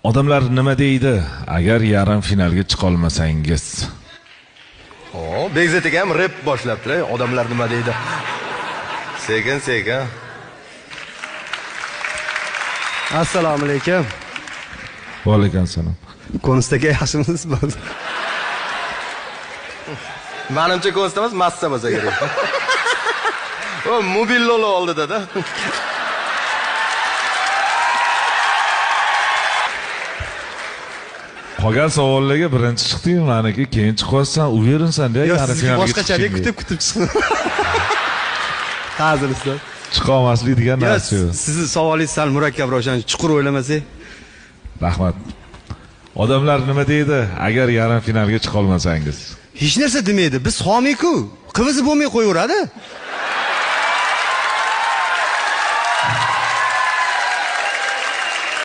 Odamlar nima deydi agar yarim finalga chiqa olmasangiz? Begzat aka ham rep boshlabdi. Odamlar nima deydi? Sekin. Assalomu alaykum. Va alaykum assalom. Konstaga yaxshimisiz? Menimcha konsta emas, massa bo'lsa kerak. Mobil lola oldida-da. Qolgan savollarga birinchi chiqding, meniki keyin chiqasan, uverinsan-da, yarim finalga boshqachalik kutib chiqsin. Ta'zilisdan. Chiqa olmaslik degan narsa yo'q. Sizni savolingiz sal murakkabroq, o'shani chuqur o'ylamasak. Rahmat. Odamlar nima deydi agar yarim finalga chiqa olmasangiz? Hech narsa demaydi. Biz xomiy-ku. Qivizi bo'lmay qo'yaveradi.